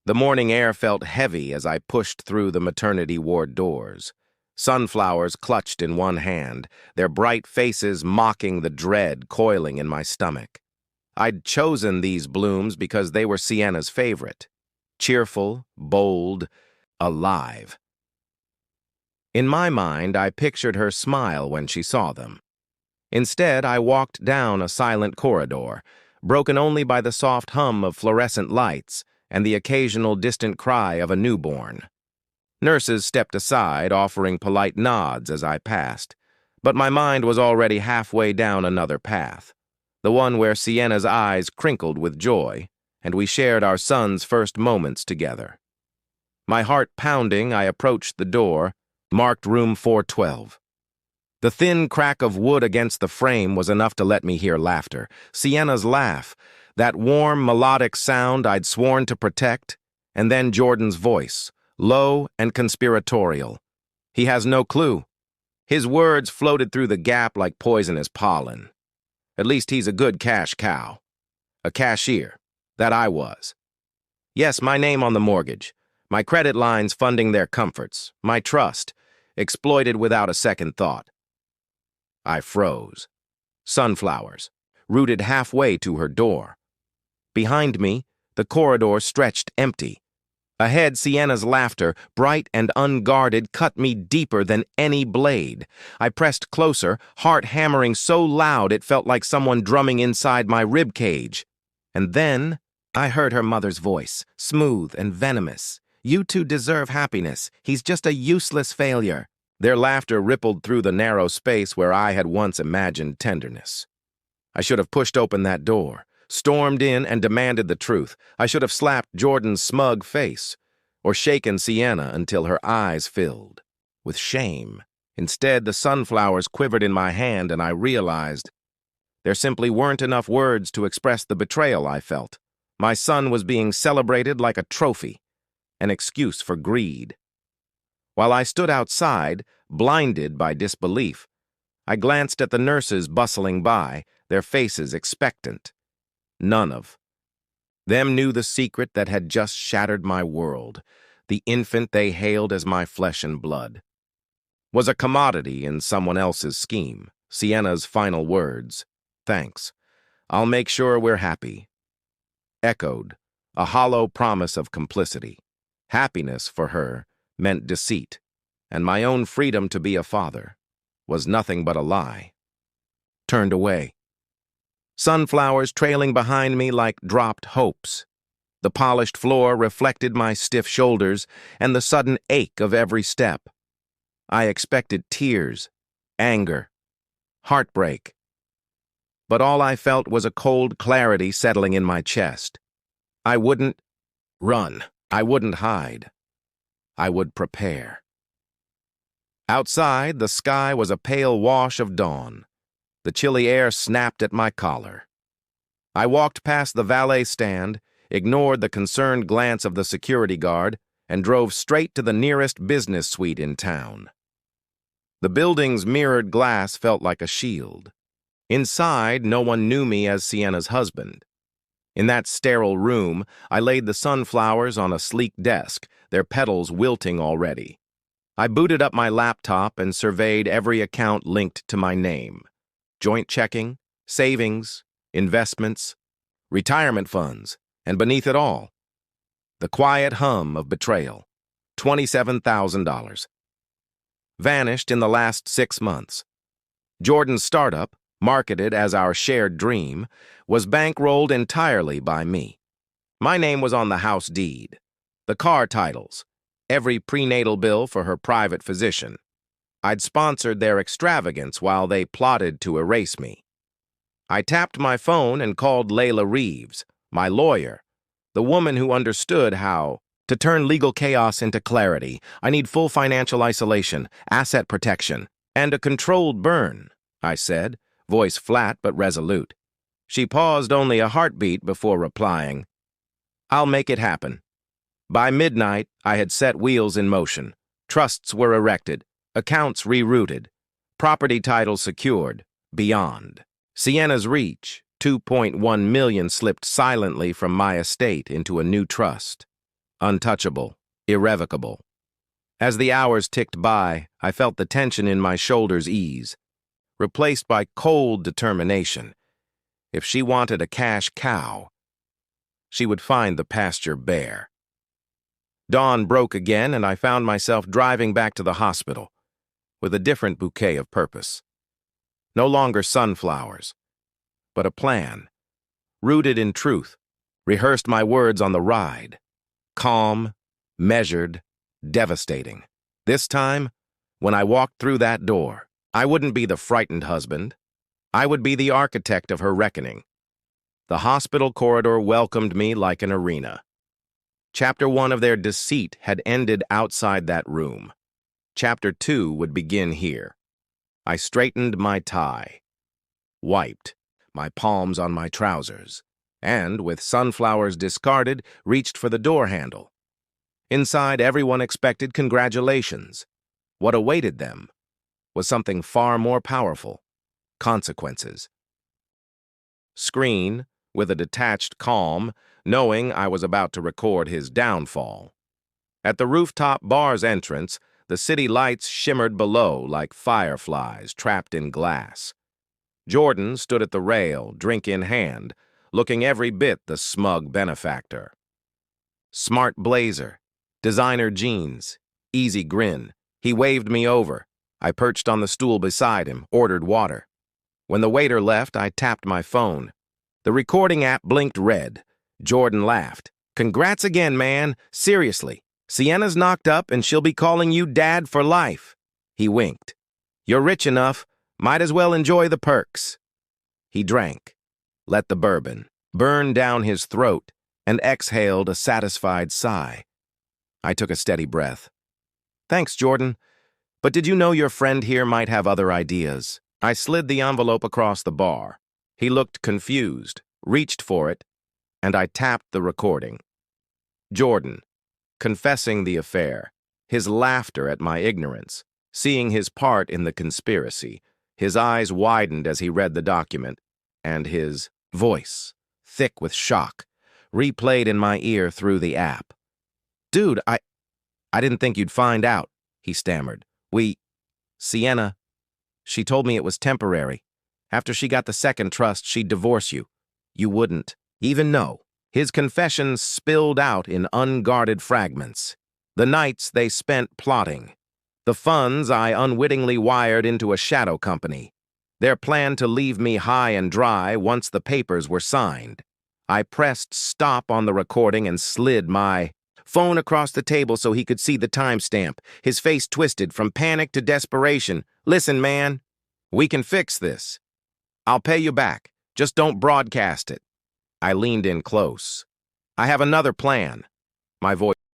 The morning air felt heavy as I pushed through the maternity ward doors. Sunflowers clutched in one hand, their bright faces mocking the dread coiling in my stomach. I'd chosen these blooms because they were Sienna's favorite. Cheerful, bold, alive. In my mind, I pictured her smile when she saw them. Instead, I walked down a silent corridor, broken only by the soft hum of fluorescent lights and the occasional distant cry of a newborn. Nurses stepped aside, offering polite nods as I passed, but my mind was already halfway down another path, the one where Sienna's eyes crinkled with joy, and we shared our son's first moments together. My heart pounding, I approached the door, marked room 412. The thin crack of wood against the frame was enough to let me hear laughter. Sienna's laugh, that warm, melodic sound I'd sworn to protect, and then Jordan's voice, low and conspiratorial. He has no clue. His words floated through the gap like poisonous pollen. At least he's a good cash cow. A cashier. That I was. Yes, my name on the mortgage. My credit lines funding their comforts. My trust, exploited without a second thought. I froze. Sunflowers, rooted halfway to her door. Behind me, the corridor stretched empty. Ahead, Sienna's laughter, bright and unguarded, cut me deeper than any blade. I pressed closer, heart hammering so loud it felt like someone drumming inside my rib cage. And then I heard her mother's voice, smooth and venomous. "You two deserve happiness. He's just a useless failure." Their laughter rippled through the narrow space where I had once imagined tenderness. I should have pushed open that door, stormed in and demanded the truth. I should have slapped Jordan's smug face, or shaken Sienna until her eyes filled with shame. Instead, the sunflowers quivered in my hand and I realized there simply weren't enough words to express the betrayal I felt. My son was being celebrated like a trophy, an excuse for greed. While I stood outside, blinded by disbelief, I glanced at the nurses bustling by, their faces expectant. None of them knew the secret that had just shattered my world. The infant they hailed as my flesh and blood was a commodity in someone else's scheme. Sienna's final words, "Thanks. I'll make sure we're happy," echoed, a hollow promise of complicity. Happiness for her meant deceit, and my own freedom to be a father was nothing but a lie. Turned away. Sunflowers trailing behind me like dropped hopes. The polished floor reflected my stiff shoulders and the sudden ache of every step. I expected tears, anger, heartbreak. But all I felt was a cold clarity settling in my chest. I wouldn't run. I wouldn't hide. I would prepare. Outside, the sky was a pale wash of dawn. The chilly air snapped at my collar. I walked past the valet stand, ignored the concerned glance of the security guard, and drove straight to the nearest business suite in town. The building's mirrored glass felt like a shield. Inside, no one knew me as Sienna's husband. In that sterile room, I laid the sunflowers on a sleek desk, their petals wilting already. I booted up my laptop and surveyed every account linked to my name. Joint checking, savings, investments, retirement funds, and beneath it all, the quiet hum of betrayal, $27,000. Vanished in the last 6 months. Jordan's startup, marketed as our shared dream, was bankrolled entirely by me. My name was on the house deed, the car titles, every prenatal bill for her private physician. I'd sponsored their extravagance while they plotted to erase me. I tapped my phone and called Layla Reeves, my lawyer, the woman who understood how to turn legal chaos into clarity. "I need full financial isolation, asset protection, and a controlled burn," I said, voice flat but resolute. She paused only a heartbeat before replying, "I'll make it happen." By midnight, I had set wheels in motion. Trusts were erected, accounts rerouted, property titles secured, beyond Sienna's reach. 2.1 million slipped silently from my estate into a new trust. untouchable, irrevocable. As the hours ticked by, I felt the tension in my shoulders ease, replaced by cold determination. If she wanted a cash cow, she would find the pasture bare. Dawn broke again, and I found myself driving back to the hospital with a different bouquet of purpose. No longer sunflowers, but a plan, rooted in truth. Rehearsed my words on the ride. Calm, measured, devastating. This time, when I walked through that door, I wouldn't be the frightened husband. I would be the architect of her reckoning. The hospital corridor welcomed me like an arena. Chapter 1 of their deceit had ended outside that room. Chapter 2 would begin here. I straightened my tie, wiped, my palms on my trousers, and, with sunflowers discarded, reached for the door handle. Inside, everyone expected congratulations. What awaited them was something far more powerful: consequences. Screen, with a detached calm, knowing I was about to record his downfall. At the rooftop bar's entrance, the city lights shimmered below like fireflies trapped in glass. Jordan stood at the rail, drink in hand, looking every bit the smug benefactor. Smart blazer, designer jeans, easy grin. He waved me over. I perched on the stool beside him, ordered water. When the waiter left, I tapped my phone. The recording app blinked red. Jordan laughed. "Congrats again, man. Seriously. Sienna's knocked up and she'll be calling you Dad for life." He winked. "You're rich enough. Might as well enjoy the perks." He drank, let the bourbon burn down his throat, and exhaled a satisfied sigh. I took a steady breath. "Thanks, Jordan. But did you know your friend here might have other ideas?" I slid the envelope across the bar. He looked confused, reached for it, and I tapped the recording. Jordan, confessing the affair, his laughter at my ignorance, seeing his part in the conspiracy. His eyes widened as he read the document, and his voice, thick with shock, replayed in my ear through the app. "Dude, I didn't think you'd find out," he stammered. Sienna, she told me it was temporary. After she got the second trust, she'd divorce you. You wouldn't even know." His confessions spilled out in unguarded fragments. The nights they spent plotting. The funds I unwittingly wired into a shadow company. Their plan to leave me high and dry once the papers were signed. I pressed stop on the recording and slid my phone across the table so he could see the timestamp. His face twisted from panic to desperation. "Listen, man, we can fix this. I'll pay you back. Just don't broadcast it." I leaned in close. "I have another plan." My voice